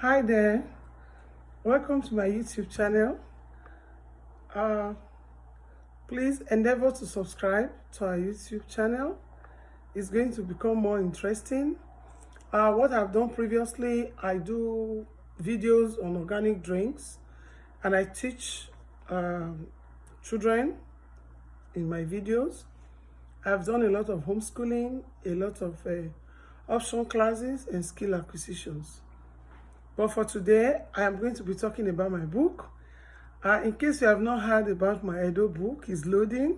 Hi there, welcome to my YouTube channel. Please endeavor to subscribe to our YouTube channel. It's going to become more interesting. What I've done previously, I do videos on organic drinks and I teach children in my videos. I've done a lot of homeschooling, a lot of option classes and skill acquisitions. But for today, I am going to be talking about my book. In case you have not heard about my Edo book, it's loading.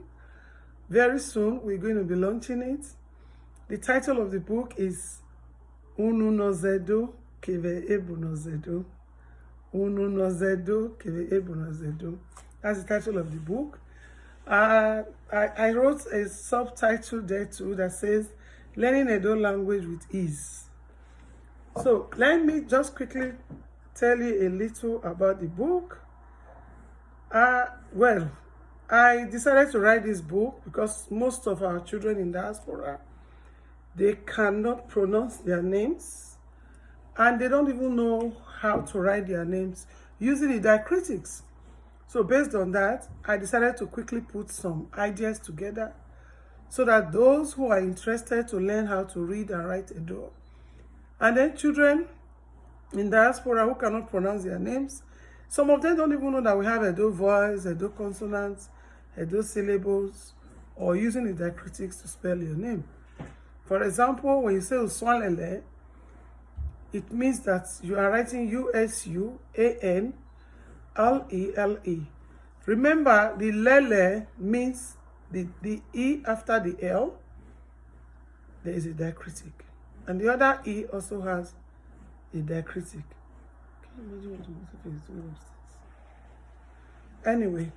Very soon, we're going to be launching it. The title of the book is Ununozędo, kevbę, Ebonozędo. Ununozędo, kevbę, Ebonozędo. That's the title of the book. I wrote a subtitle there too that says, Learning Edo Language with Ease. So let me just quickly tell you a little about the book. Well, I decided to write this book because most of our children in diaspora, they cannot pronounce their names and they don't even know how to write their names using the diacritics. So based on that, I decided to quickly put some ideas together so that those who are interested to learn how to read and write Edo, and then children in diaspora who cannot pronounce their names, some of them don't even know that we have Edo voice, Edo consonants, Edo syllables, or using the diacritics to spell your name. For example, when you say Uswanlele, it means that you are writing U-S-U-A-N-L-E-L-E. Remember, the lele means the E after the L, there is a diacritic. And the other E also has a diacritic. Can you imagine what the is doing upstairs? Anyway,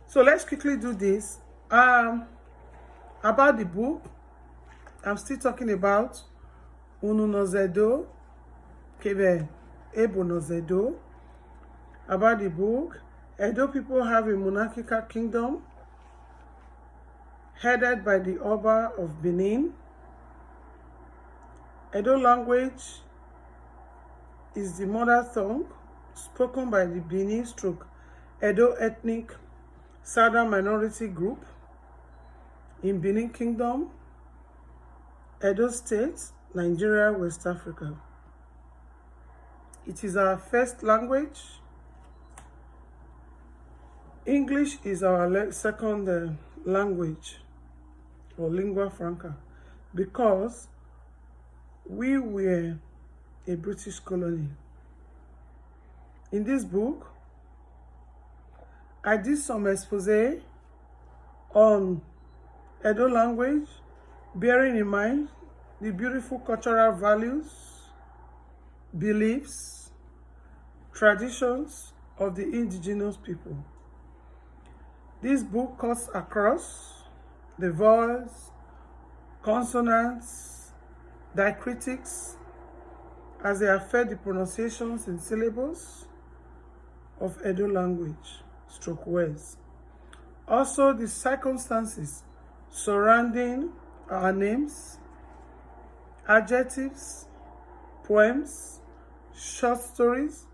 so let's quickly do this. About the book, I'm still talking about Ununozędo, kevbę, Ebonozędo. About the book, Edo people have a monarchical kingdom headed by the Oba of Benin. Edo language is the mother tongue spoken by the Benin Edo ethnic southern minority group in Benin Kingdom, Edo State, Nigeria, West Africa. It is our first language. English is our second language, or lingua franca, because we were a British colony. In this book, I did some expose on Edo language, bearing in mind the beautiful cultural values, beliefs, traditions of the indigenous people. This book cuts across the vowels, consonants, diacritics, as they affect the pronunciations and syllables of Edo language, words. Also, the circumstances surrounding our names, adjectives, poems, short stories,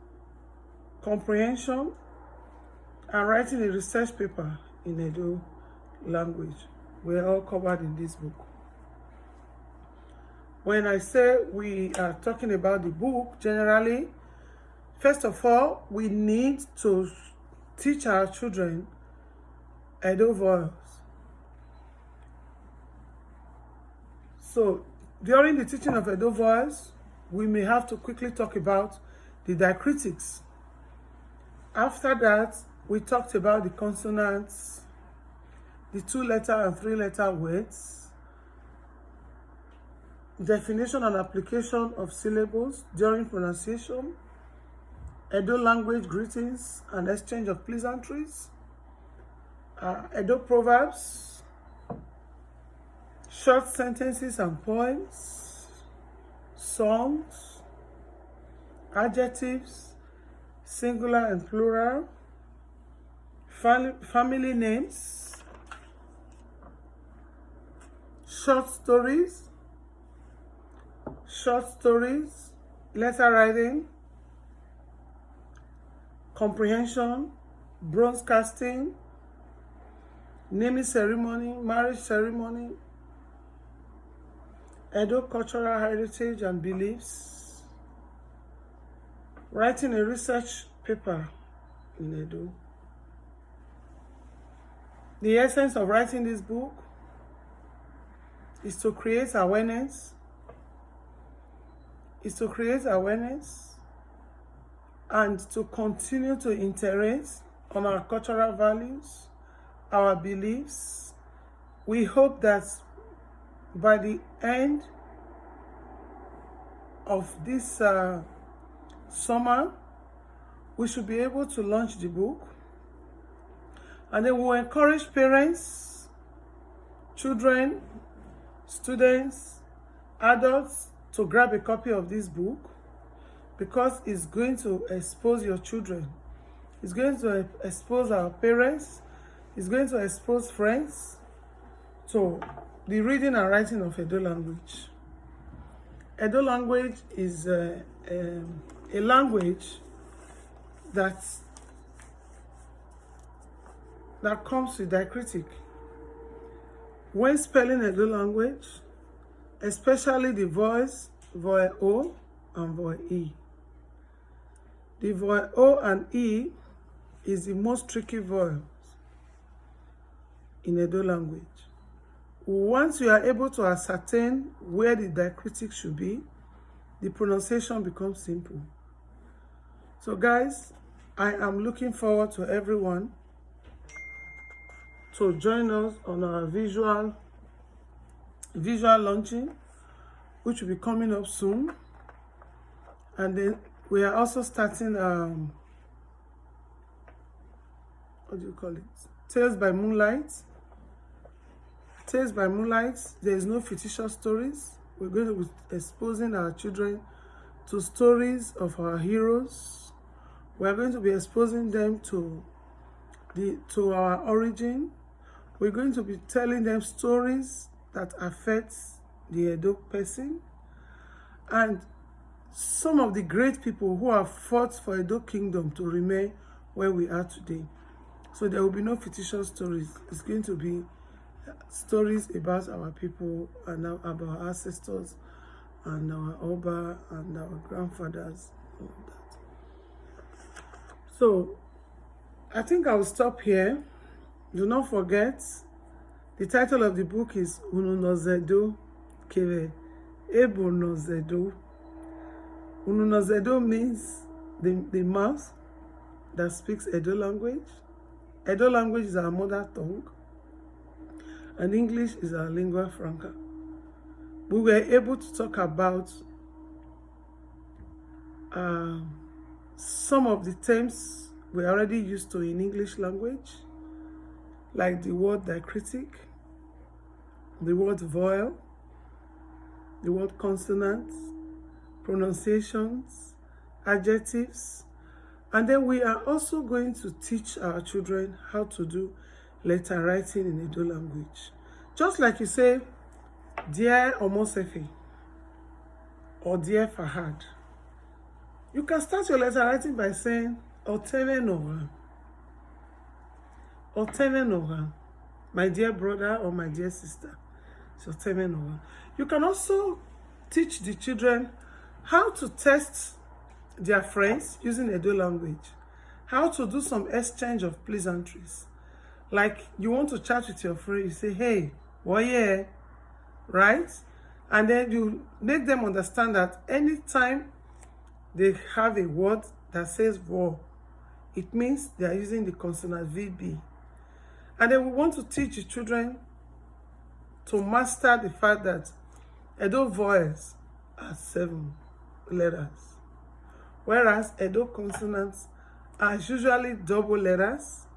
comprehension, and writing a research paper in Edo language were all covered in this book. When I say we are talking about the book, generally, first of all, we need to teach our children Edo vowels. So, during the teaching of Edo vowels, we may have to quickly talk about the diacritics. After that, we talked about the consonants, the 2-letter and 3-letter words, definition and application of syllables during pronunciation, Edo language greetings and exchange of pleasantries, Edo proverbs, short sentences and poems, songs, adjectives, singular and plural, family names, short stories, letter writing, comprehension, bronze casting, naming ceremony, marriage ceremony, Edo cultural heritage and beliefs, writing a research paper in Edo. The essence of writing this book is to create awareness, and to continue to iterate on our cultural values, our beliefs. We hope that by the end of this summer, we should be able to launch the book. And then we'll encourage parents, children, students, adults to grab a copy of this book, because it's going to expose your children. It's going to expose our parents. It's going to expose friends to the reading and writing of Edo language. Edo language is a language that comes with diacritic. When spelling Edo language, especially the voice, vowel O and vowel E. The vowel O and E is the most tricky vowels in Edo language. Once you are able to ascertain where the diacritic should be, the pronunciation becomes simple. So guys, I am looking forward to everyone to join us on our visual launching, which will be coming up soon. And then we are also starting what do you call it? Tales by Moonlight. Tales by Moonlight, there is no fictitious stories. We're going to be exposing our children to stories of our heroes. We're going to be exposing them to our origin. We're going to be telling them stories that affect the Edo person and some of the great people who have fought for Edo Kingdom to remain where we are today. So there will be no fictitious stories. It's going to be stories about our people and about our ancestors and our Oba and our grandfathers, all that. So I think I will stop here. Do not forget, the title of the book is Ununozędo, kevbę, Ebonozędo. Ununozędo means the mouth that speaks Edo language. Edo language is our mother tongue, and English is our lingua franca. We were able to talk about some of the terms we're already used to in English language, like the word diacritic, the word vowel, the word consonants, pronunciations, adjectives. And then we are also going to teach our children how to do letter writing in Edo language. Just like you say, Dear Omosefe or Dear Fahad, you can start your letter writing by saying Oteme Nora. Oteme Nora, my dear brother or my dear sister. So Oteme Nora. You can also teach the children how to test their friends using Edo language, how to do some exchange of pleasantries. Like you want to chat with your friend, you say, hey, yeah, right? And then you make them understand that anytime they have a word that says wo, it means they are using the consonant VB. And then we want to teach the children to master the fact that Edo vowels are 7 letters, whereas Edo consonants are usually double letters,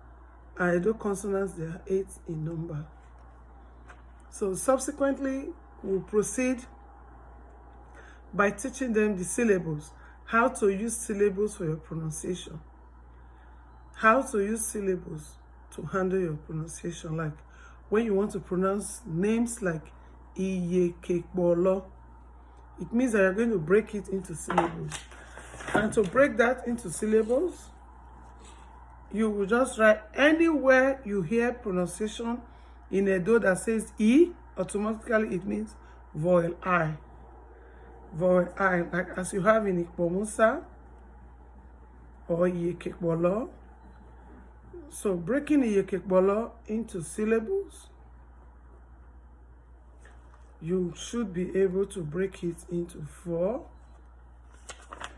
and Edo consonants, they are 8 in number. So subsequently, we'll proceed by teaching them the syllables, how to use syllables for your pronunciation, how to use syllables to handle your pronunciation. Like when you want to pronounce names like Iye Kekbolo, it means that you're going to break it into syllables. And to break that into syllables, you will just write anywhere you hear pronunciation in Edo that says E, automatically it means vowel I. Vowel I, like as you have in Ikpomusa or Iyekekbolo. So breaking Iyekekbolo into syllables, you should be able to break it into 4.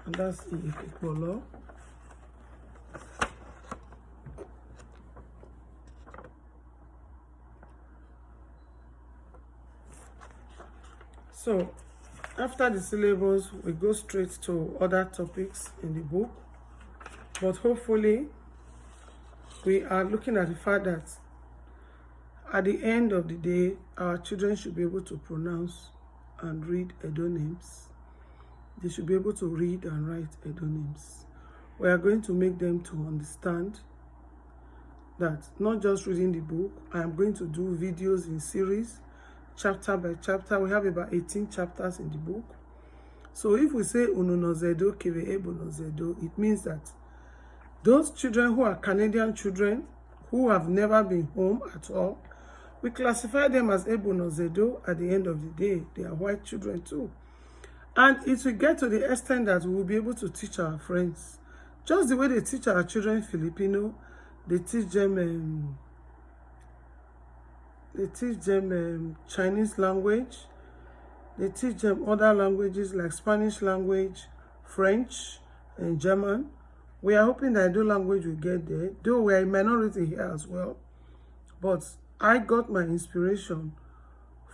And that's Iyekekbolo. So after the syllables, we go straight to other topics in the book. But hopefully, we are looking at the fact that at the end of the day, our children should be able to pronounce and read Edo names. They should be able to read and write Edo names. We are going to make them to understand that not just reading the book, I am going to do videos in series, chapter by chapter. We have about 18 chapters in the book. So if we say Ununozędo, kevbę, Ebonozędo, it means that those children who are Canadian children who have never been home at all, we classify them as Ebonozędo. At the end of the day, they are white children too. And it will get to the extent that we will be able to teach our friends. Just the way they teach our children Filipino, they teach them Chinese language. They teach them other languages like Spanish language, French, and German. We are hoping that the language will get there, though we are a minority here as well. But I got my inspiration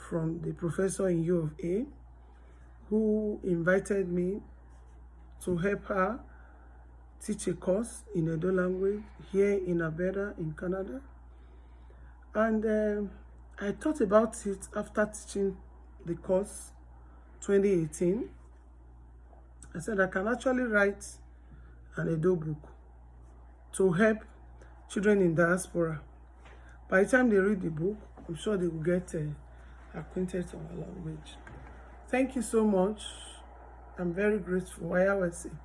from the professor in U of A, who invited me to help her teach a course in Edo language here in Alberta, in Canada. And I thought about it after teaching the course 2018. I said I can actually write an Edo book to help children in diaspora. By the time they read the book, I'm sure they will get acquainted to our language. Thank you so much. I'm very grateful. Why I was saying.